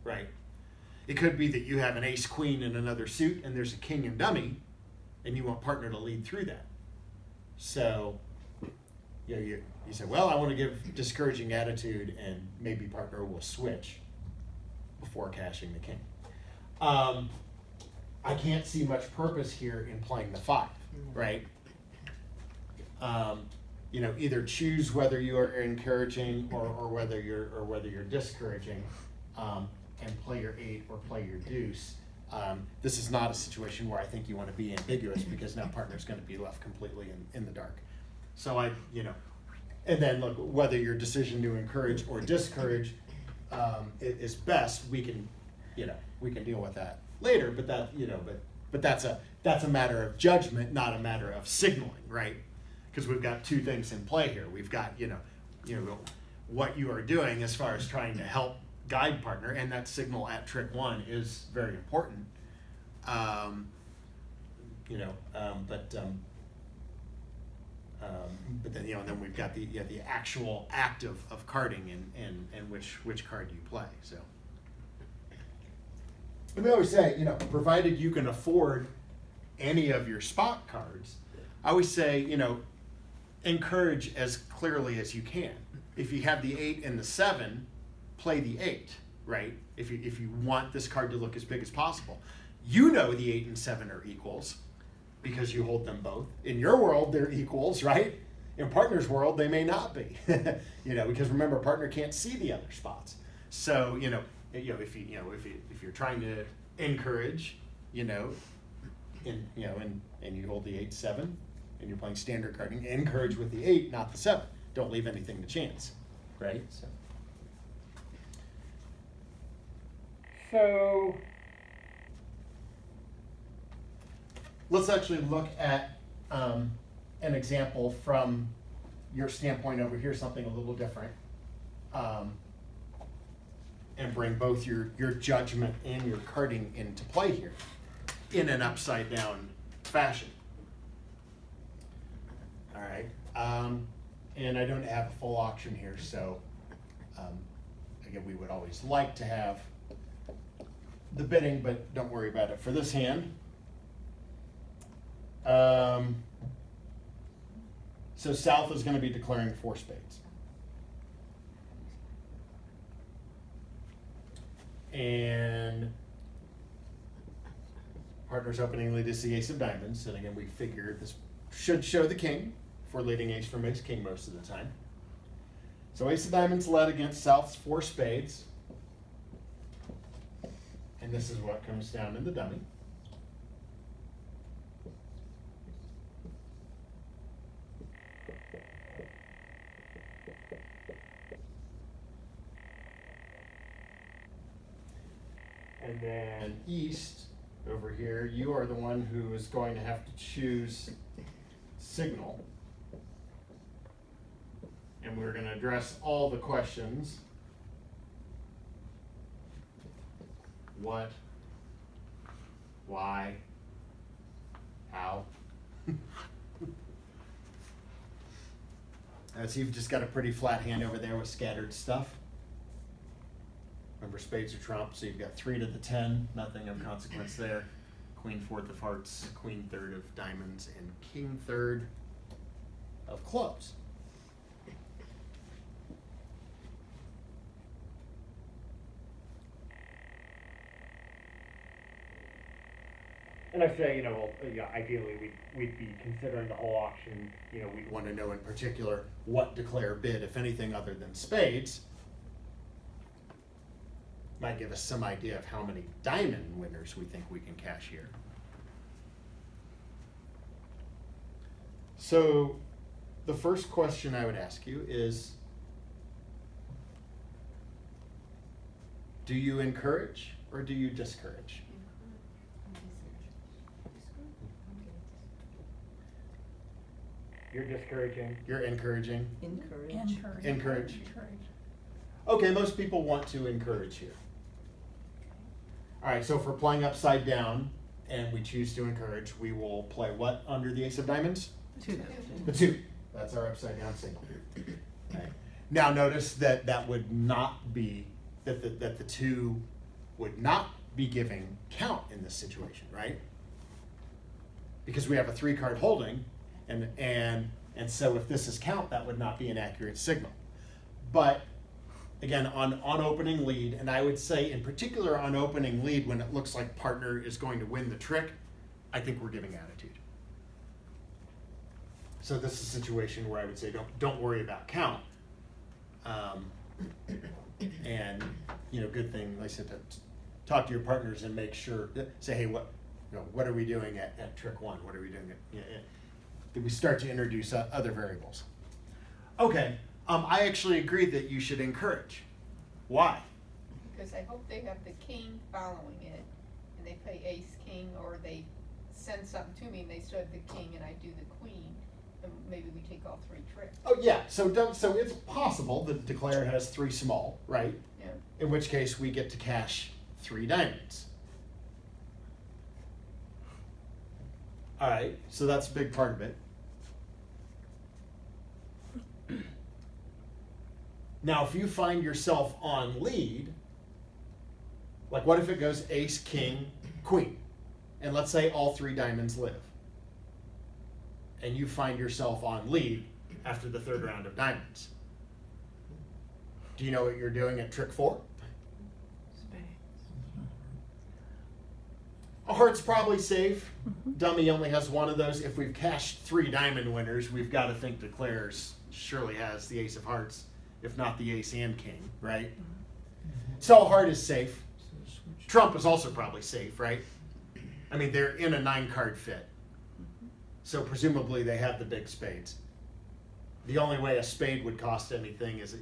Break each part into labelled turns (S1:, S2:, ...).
S1: right? It could be that you have an ace queen in another suit and there's a king and dummy, and you want partner to lead through that. So you say, well, I want to give discouraging attitude, and maybe partner will switch before cashing the king. I can't see much purpose here in playing the 5, right? Either choose whether you are encouraging or whether you're discouraging, and play your 8 or play your deuce. This is not a situation where I think you want to be ambiguous, because now partner's going to be left completely in the dark. So and then look, whether your decision to encourage or discourage is best, we can deal with that later. But that's a matter of judgment, not a matter of signaling, right? Because we've got two things in play here. We've got what you are doing as far as trying to help guide partner, and that signal at trick 1 is very important. But then we've got the actual act of carding and which card you play. So and we always say, provided you can afford any of your spot cards, I always say, encourage as clearly as you can. If you have the 8 and the 7, play the 8, right? If you want this card to look as big as possible. The 8 and 7 are equals because you hold them both. In your world, they're equals, right? In partner's world, they may not be. Because remember, partner can't see the other spots. So, if you're trying to encourage, and you hold the 8-7, and you're playing standard carding, encourage with the 8, not the 7. Don't leave anything to chance, right? So let's actually look at an example from your standpoint over here, something a little different, and bring both your judgment and your carding into play here in an upside down fashion. All right, and I don't have a full auction here, so again, we would always like to have the bidding, but don't worry about it for this hand. So South is going to be declaring 4 spades. And partner's opening lead is the Ace of Diamonds. And again, we figure this should show the king for leading ace from ace king most of the time. So Ace of Diamonds led against South's 4 spades. And this is what comes down in the dummy. And then East, over here, you are the one who is going to have to choose signal. And we're going to address all the questions. What? Why? How? So you've just got a pretty flat hand over there with scattered stuff. Remember, spades are trump, so you've got 3 to the 10, nothing of consequence there. Queen 4th of hearts, Queen 3rd of diamonds, and King 3rd of clubs. And I say, ideally we'd be considering the whole auction. We'd want to know in particular what declare bid, if anything, other than spades. Might give us some idea of how many diamond winners we think we can cash here. So the first question I would ask you is, do you encourage or do you discourage? You're discouraging. You're encouraging. Encourage. Okay, most people want to encourage here. All right, so if we're playing upside down and we choose to encourage, we will play what under the Ace of Diamonds?
S2: 2.
S1: The 2. That's our upside down signal. Okay. Now notice that would not be, that the 2 would not be giving count in this situation, right? Because we have a 3-card holding, and so if this is count, that would not be an accurate signal. But again, on opening lead, and I would say in particular on opening lead when it looks like partner is going to win the trick, I think we're giving attitude. So this is a situation where I would say don't worry about count. And good thing, like I said, to talk to your partners and make sure, say, hey, what are we doing at trick 1? What are we doing did we start to introduce other variables? Okay, I actually agree that you should encourage. Why?
S2: Because I hope they have the king following it, and they play ace king, or they send something to me and they still have the king and I do the queen, and maybe we take all 3 tricks.
S1: Oh yeah, so it's possible that declare has 3 small, right?
S2: Yeah.
S1: In which case we get to cash 3 diamonds. All right, so that's a big part of it. Now, if you find yourself on lead, like what if it goes ace, king, queen? And let's say all 3 diamonds live. And you find yourself on lead after the 3rd round of diamonds. Do you know what you're doing at trick 4? A heart's probably safe. Dummy only has 1 of those. If we've cashed 3 diamond winners, we've got to think declares surely has the ace of hearts, if not the ace and king, right? So heart is safe. Trump is also probably safe, right? I mean, they're in a 9-card fit. So presumably they have the big spades. The only way a spade would cost anything is, it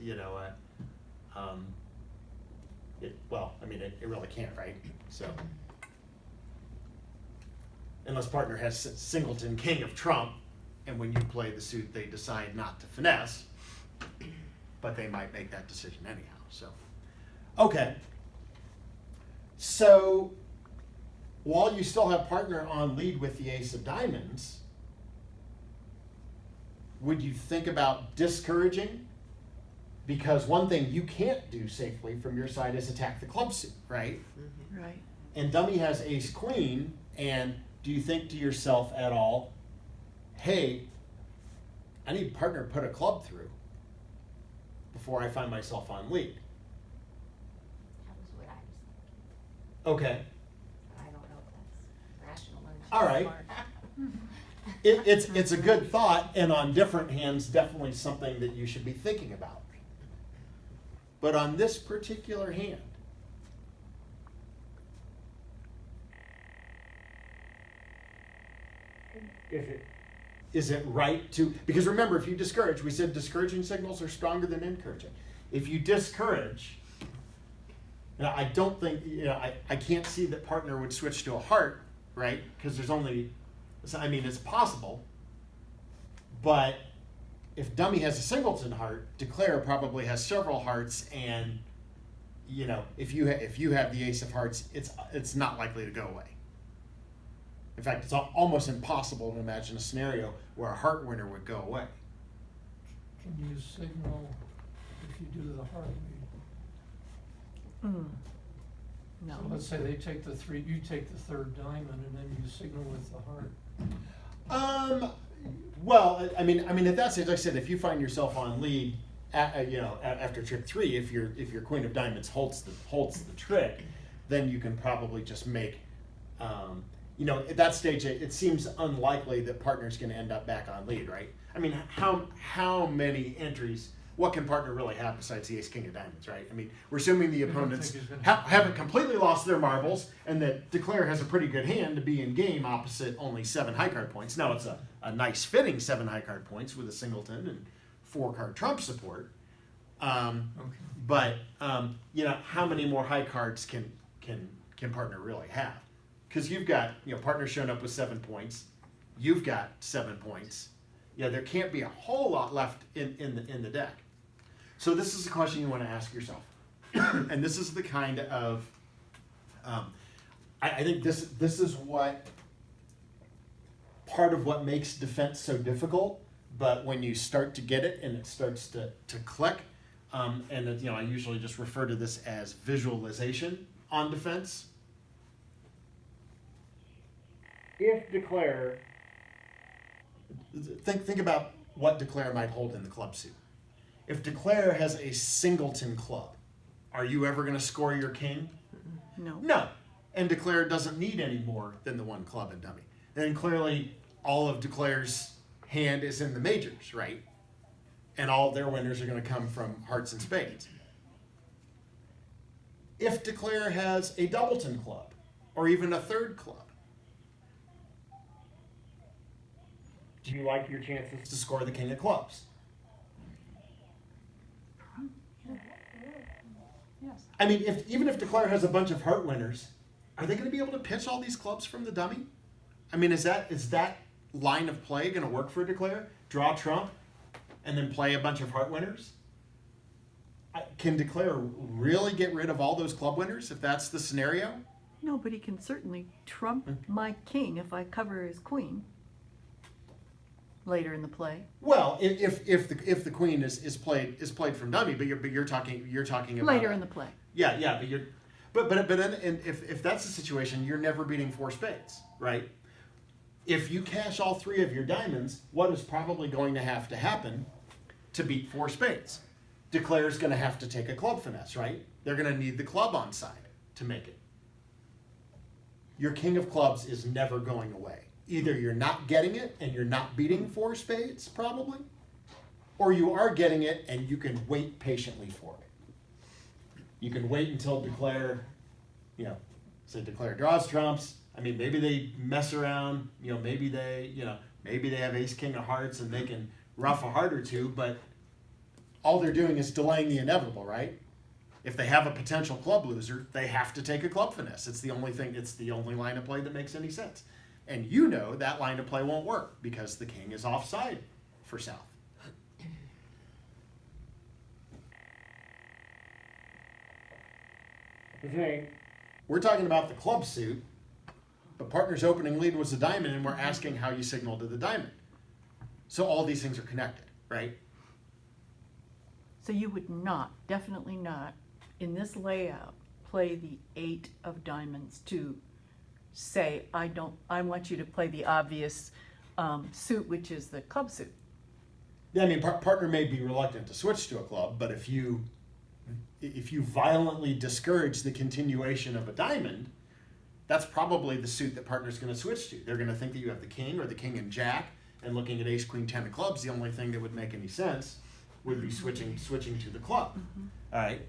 S1: really can't, right? So, unless partner has singleton king of trump, and when you play the suit, they decide not to finesse, but they might make that decision anyhow. So, okay. So, while you still have partner on lead with the ace of diamonds, would you think about discouraging? Because one thing you can't do safely from your side is attack the club suit, right?
S3: Mm-hmm. Right.
S1: And dummy has ace queen, and do you think to yourself at all, hey, I need partner to put a club through before I find myself on lead?
S3: That was what I was thinking.
S1: Okay.
S3: I don't know if that's rational or just
S1: All right.
S3: smart.
S1: It's a good thought, and on different hands, definitely something that you should be thinking about. But on this particular hand, is it right to, because remember, if you discourage, we said discouraging signals are stronger than encouraging. If you discourage, I don't think, I can't see that partner would switch to a heart, right? Because there's only, it's possible, but if dummy has a singleton heart, declare probably has several hearts, and if you have the ace of hearts, it's not likely to go away. In fact, it's almost impossible to imagine a scenario where a heart winner would go away.
S4: Can you signal if you do the heart lead?
S3: No.
S4: So let's say they take the 3, you take the 3rd diamond, and then you signal with the heart.
S1: Well, at that stage, like I said, if you find yourself on lead, after trick 3, if your queen of diamonds holds the trick, then you can probably just make, at that stage, it seems unlikely that partner's going to end up back on lead, right? I mean, how many entries? What can partner really have besides the ace king of diamonds, right? I mean, we're assuming the opponents haven't completely lost their marbles, and that declare has a pretty good hand to be in game opposite only 7 high card points. Now it's a nice fitting 7 high card points with a singleton and 4 card trump support. But how many more high cards can partner really have? Because you've got partner showing up with 7 points, you've got 7 points. Yeah, there can't be a whole lot left in the deck. So this is a question you want to ask yourself, and this is the kind of I think this is what part of what makes defense so difficult. But when you start to get it and it starts to click, I usually just refer to this as visualization. on defense. If declare, think about what declare might hold in the club suit. If declare has a singleton club, are you ever going to score your king?
S5: No.
S1: No. And declare doesn't need any more than the one club and dummy. Then clearly all of declare's hand is in the majors, right? And all of their winners are going to come from hearts and spades. If declare has a doubleton club or even a third club, do you like your chances to score the king of clubs?
S5: Yes.
S1: I mean, even if declare has a bunch of heart winners, are they going to be able to pitch all these clubs from the dummy? I mean, is that line of play going to work for declare? Draw trump and then play a bunch of heart winners? Can declare really get rid of all those club winners if that's the scenario?
S5: No, but he can certainly trump my king if I cover his queen later in the play.
S1: Well, if the queen is played from dummy, but you're talking about
S5: Later in the play.
S1: Yeah, but then and if that's the situation, you're never beating four spades, right? If you cash all three of your diamonds, what is probably going to have to happen to beat four spades? Declare's going to have to take a club finesse, right? They're going to need the club on side to make it. Your king of clubs is never going away. Either you're not getting it and you're not beating four spades, probably, or you are getting it and you can wait patiently for it. You can wait until declare, say declare draws trumps. I mean, maybe they mess around, maybe they have ace king of hearts and they can rough a heart or two, but all they're doing is delaying the inevitable, right? If they have a potential club loser, they have to take a club finesse. It's the only line of play that makes any sense. And that line of play won't work because the king is offside for south. We're talking about the club suit, but partner's opening lead was a diamond, and we're asking how you signal to the diamond. So all these things are connected, right?
S5: So you would not, definitely not, in this layout, play the 8 of diamonds to say, I want you to play the obvious suit, which is the club suit.
S1: Yeah, I mean, partner may be reluctant to switch to a club, but if you violently discourage the continuation of a diamond, that's probably the suit that partner's going to switch to. They're going to think that you have the king or the king and jack, and looking at ace, queen, 10 of clubs, the only thing that would make any sense would be switching to the club. All right.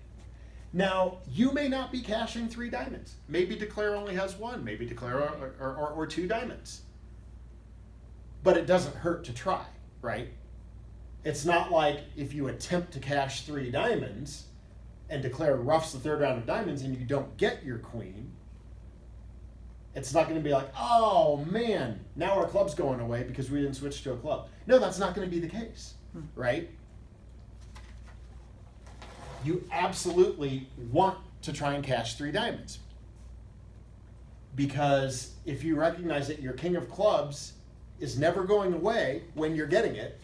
S1: Now, you may not be cashing 3 diamonds. Maybe declare only has 1. Maybe declare or 2 diamonds. But it doesn't hurt to try, right? It's not like if you attempt to cash 3 diamonds and declare roughs the 3rd round of diamonds and you don't get your queen, it's not going to be like, oh man, now our club's going away because we didn't switch to a club. No, that's not going to be the case, right? You absolutely want to try and cash 3 diamonds. Because if you recognize that your king of clubs is never going away when you're getting it,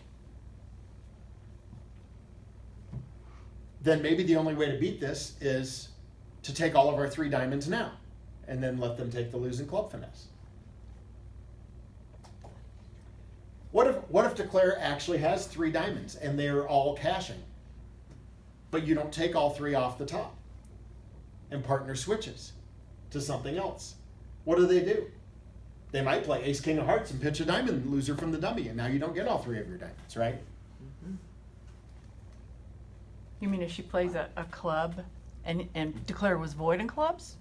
S1: then maybe the only way to beat this is to take all of our 3 diamonds now and then let them take the losing club finesse. What if declare actually has 3 diamonds and they're all cashing, but you don't take all 3 off the top and partner switches to something else? What do? They might play ace king of hearts and pitch a diamond loser from the dummy, and now you don't get all 3 of your diamonds, right?
S5: You mean if she plays a club and declare was void in clubs?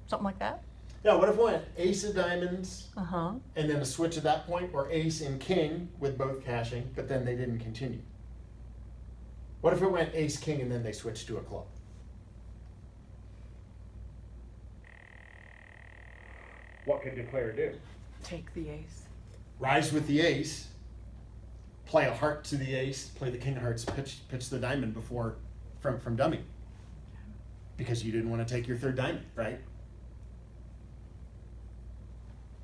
S5: Something like that?
S1: Yeah, what if it went ace of diamonds
S5: Uh-huh.
S1: and then a switch at that point, or ace and king with both cashing, but then they didn't continue? What if it went ace king and then they switched to a club? What could declare do?
S5: Take the ace.
S1: Rise with the ace, play a heart to the ace, play the king of hearts, pitch the diamond before from dummy. Because you didn't want to take your 3rd diamond, right?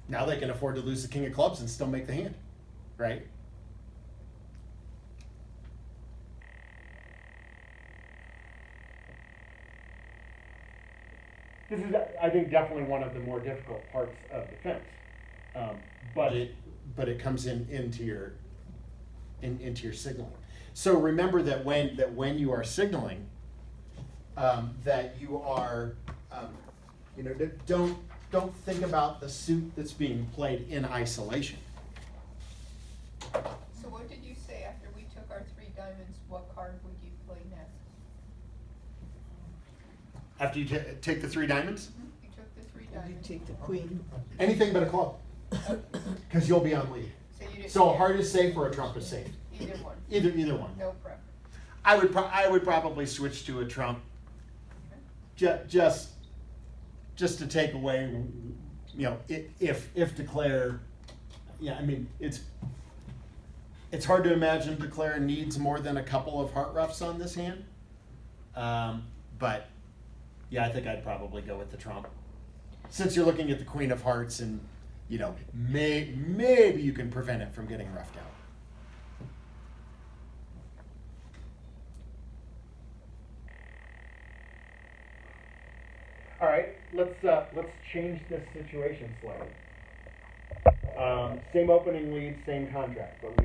S1: Now they can afford to lose the king of clubs and still make the hand, right?
S6: this is, I think, definitely one of the more difficult parts of the fence. But
S1: But it comes into your signaling. So remember that when you are signaling, that you are, don't think about the suit that's being played in isolation.
S2: So what did you say after we took our 3 diamonds, what card would you play next?
S1: After you take the 3 diamonds,
S2: You took the 3
S7: You
S2: diamonds.
S7: take the queen.
S1: anything but a club, because you'll be on lead.
S2: So you didn't.
S1: So a heart is safe or a trump is safe.
S2: Either one.
S1: Either one.
S2: No preference.
S1: I would probably switch to a trump, just to take away, if declare, yeah, I mean, it's hard to imagine declare needs more than a couple of heart roughs on this hand. But yeah, I think I'd probably go with the trump, since you're looking at the queen of hearts, and maybe you can prevent it from getting roughed out.
S6: all right, let's change this situation slightly. Same opening lead, same contract, but we